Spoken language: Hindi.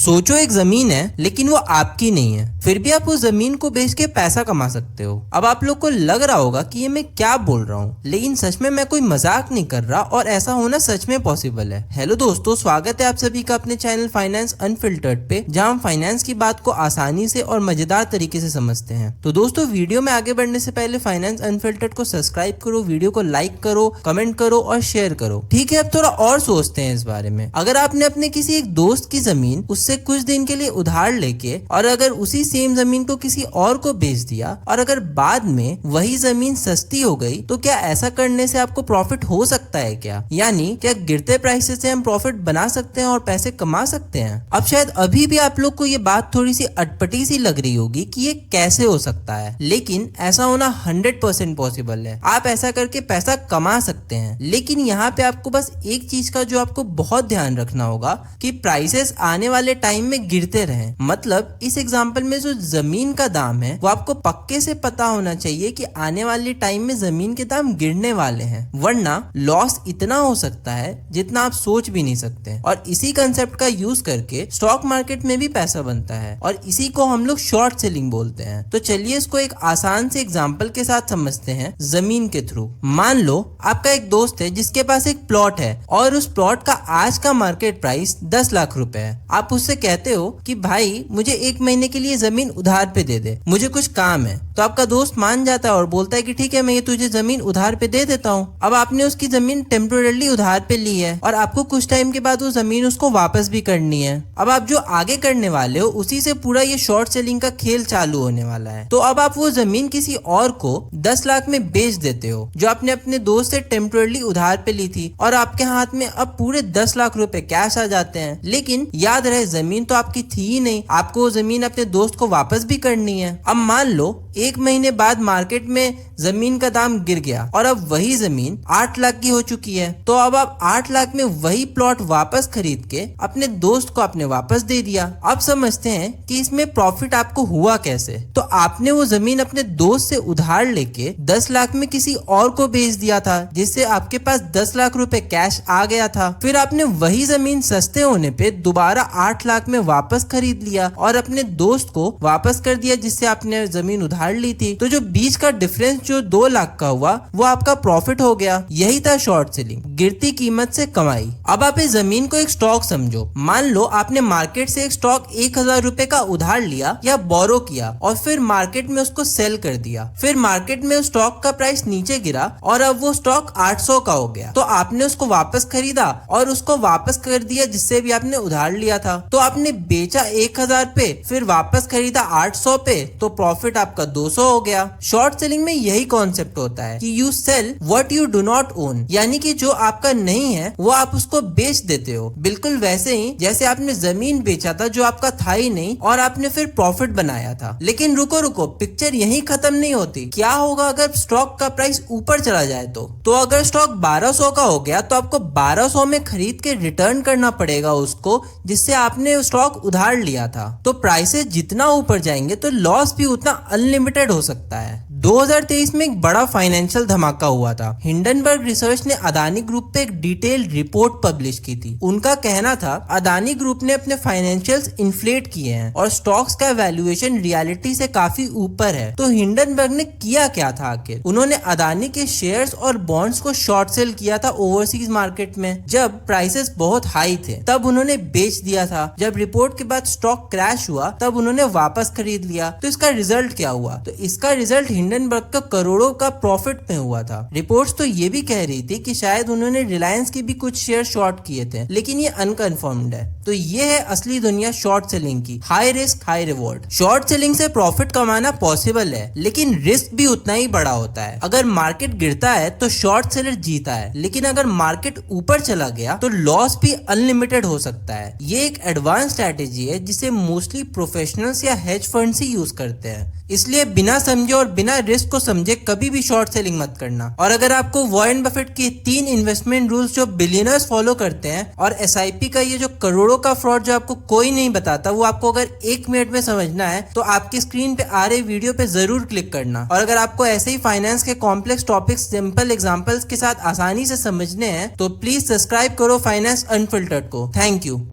सोचो एक जमीन है लेकिन वो आपकी नहीं है, फिर भी आप उस जमीन को बेच के पैसा कमा सकते हो। अब आप लोग को लग रहा होगा कि ये मैं क्या बोल रहा हूँ, लेकिन सच में मैं कोई मजाक नहीं कर रहा और ऐसा होना सच में पॉसिबल है। हेलो दोस्तों, स्वागत है आप सभी का अपने चैनल फाइनेंस अनफिल्टर्ड पे, जहाँ हम फाइनेंस की बात को आसानी से और मजेदार तरीके से समझते हैं। तो दोस्तों, वीडियो में आगे बढ़ने से पहले फाइनेंस अनफिल्टर्ड को सब्सक्राइब करो, वीडियो को लाइक करो, कमेंट करो और शेयर करो। ठीक है, अब थोड़ा और सोचते हैं इस बारे में। अगर आपने अपने किसी एक दोस्त की जमीन उससे कुछ दिन के लिए उधार लेके और अगर उसी सेम जमीन को किसी और को बेच दिया और अगर बाद में वही जमीन सस्ती हो गई, तो क्या ऐसा करने से आपको प्रॉफिट हो सकता है क्या? यानी क्या गिरते प्राइसेस से हम प्रॉफिट बना सकते हैं और पैसे कमा सकते हैं? अब शायद अभी भी आप लोग को ये बात थोड़ी सी अटपटी सी लग रही होगी कि ये कैसे हो सकता है, लेकिन ऐसा होना 100% पॉसिबल है। आप ऐसा करके पैसा कमा सकते हैं, लेकिन यहाँ पे आपको बस एक चीज का जो आपको बहुत ध्यान रखना होगा कि प्राइसेस आने वाले टाइम में गिरते रहें। मतलब इस एग्जांपल में जो जमीन का दाम है वो आपको पक्के से पता होना चाहिए कि आने वाले टाइम में जमीन के दाम गिरने वाले हैं, वरना लॉस इतना हो सकता है जितना आप सोच भी नहीं सकते। और इसी कंसेप्ट का यूज करके स्टॉक मार्केट में भी पैसा बनता है और इसी को हम लोग शॉर्ट सेलिंग बोलते हैं। तो चलिए इसको एक आसान से एग्जाम्पल के साथ समझते हैं जमीन के थ्रू। मान लो आपका एक दोस्त है जिसके पास एक प्लॉट है और उस प्लॉट का आज का मार्केट प्राइस 10 लाख रुपए है। आप उससे कहते हो कि भाई मुझे 1 महीने के लिए जमीन उधार पे दे, मुझे कुछ काम है। तो आपका दोस्त मान जाता है और बोलता है कि ठीक है, मैं ये तुझे जमीन उधार पे दे देता हूँ। अब आपने उसकी जमीन टेम्पोरली उधार पे ली है और आपको कुछ टाइम के बाद वो जमीन उसको वापस भी करनी है। अब आप जो आगे करने वाले हो उसी से पूरा ये शॉर्ट सेलिंग का खेल चालू होने वाला है। तो अब आप वो जमीन किसी और को 10 लाख में बेच देते हो जो आपने अपने दोस्त से टेम्पोरली उधार पे ली थी, और आपके हाथ में अब पूरे 10 लाख रुपए कैश आ जाते हैं। लेकिन याद रहे, जमीन तो आपकी थी ही नहीं, आपको वो जमीन अपने दोस्त को वापस भी करनी है। अब मान लो 1 महीने बाद मार्केट में जमीन का दाम गिर गया और अब वही जमीन 8 लाख की हो चुकी है। तो अब आप 8 लाख में वही प्लॉट वापस खरीद के अपने दोस्त को आपने वापस दे दिया। अब समझते हैं कि इसमें प्रॉफिट आपको हुआ कैसे। तो आपने वो जमीन अपने दोस्त से उधार लेके 10 लाख में किसी और को बेच दिया था, जिससे आपके पास 10 लाख रुपए कैश आ गया था। फिर आपने वही जमीन सस्ते होने पे दोबारा 8 लाख में वापस खरीद लिया और अपने दोस्त को वापस कर दिया जिससे आपने जमीन उधार ली थी। तो जो बीच का डिफरेंस जो 2 लाख का हुआ वो आपका प्रॉफिट हो गया। यही था शॉर्ट सेलिंग, गिरती कीमत से कमाई। अब आप इस जमीन को एक स्टॉक समझो। मान लो आपने मार्केट से एक स्टॉक 1000 रुपए का उधार लिया या बोरो किया और फिर मार्केट में उसको सेल कर दिया। फिर मार्केट में उस स्टॉक का प्राइस नीचे गिरा और अब वो स्टॉक 800 का हो गया। तो आपने उसको वापस खरीदा और उसको वापस कर दिया जिससे भी आपने उधार लिया था। तो आपने बेचा 1000 पे, फिर वापस खरीदा 800 पे, तो प्रॉफिट आपका 200 हो गया। शॉर्ट सेलिंग में यही कॉन्सेप्ट होता है कि you sell what you do not own, यानी कि जो आपका नहीं है वो आप उसको बेच देते हो। बिल्कुल वैसे ही जैसे आपने जमीन बेचा था जो आपका था ही नहीं और आपने फिर प्रॉफिट बनाया था। लेकिन रुको, पिक्चर यही खत्म नहीं होती। क्या होगा अगर स्टॉक का प्राइस ऊपर चला जाए? तो अगर स्टॉक 1200 का हो गया तो आपको 1200 में खरीद के रिटर्न करना पड़ेगा उसको जिससे आपने स्टॉक उधार लिया था। तो प्राइसेस जितना ऊपर जाएंगे तो लॉस भी उतना अनलिमिटेड हो सकता है। 2023 में एक बड़ा फाइनेंशियल धमाका हुआ था। हिंडनबर्ग रिसर्च ने अदानी ग्रुप पे एक डिटेल रिपोर्ट पब्लिश की थी। उनका कहना था अदानी ग्रुप ने अपने फाइनेंशियल्स इन्फ्लेट किए हैं और स्टॉक्स का वैल्यूएशन रियलिटी से काफी ऊपर है। तो हिंडनबर्ग ने किया क्या था आखिर? उन्होंने अदानी के शेयर्स और बॉन्ड्स को शॉर्ट सेल किया था ओवरसीज मार्केट में। जब प्राइसेस बहुत हाई थे तब उन्होंने बेच दिया था। जब रिपोर्ट के बाद स्टॉक क्रैश हुआ तब उन्होंने वापस खरीद लिया। तो इसका रिजल्ट क्या हुआ? तो इसका रिजल्ट हिंडनबर्ग का करोड़ों का प्रॉफिट में हुआ था। रिपोर्ट्स तो ये भी कह रही थी कि शायद उन्होंने रिलायंस के भी कुछ शेयर शॉर्ट किए थे, लेकिन ये अनकन्फर्म्ड है। तो ये है असली दुनिया शॉर्ट सेलिंग की। High risk high reward. Short selling से प्रॉफिट कमाना पॉसिबल है, लेकिन रिस्क भी उतना ही बड़ा होता है। अगर मार्केट गिरता है तो शॉर्ट सेलर जीता है, लेकिन अगर मार्केट ऊपर चला गया तो लॉस भी अनलिमिटेड हो सकता है। ये एक एडवांस स्ट्रैटेजी है जिसे मोस्टली प्रोफेशनल्स या हेज फंड्स ही यूज करते हैं। इसलिए बिना समझे और बिना रिस्क को समझे कभी भी शॉर्ट सेलिंग मत करना। और अगर आपको वॉरेन बफेट के 3 इन्वेस्टमेंट रूल्स जो बिलियनर्स फॉलो करते हैं और एसआईपी का ये जो करोड़ों का फ्रॉड जो आपको कोई नहीं बताता, वो आपको अगर 1 मिनट में समझना है तो आपकी स्क्रीन पे आ रहे वीडियो पे जरूर क्लिक करना। और अगर आपको ऐसे ही फाइनेंस के कॉम्प्लेक्स टॉपिक्स सिंपल एग्जांपल्स के साथ आसानी से समझने हैं तो प्लीज सब्सक्राइब करो फाइनेंस अनफिल्टर्ड को। Thank you.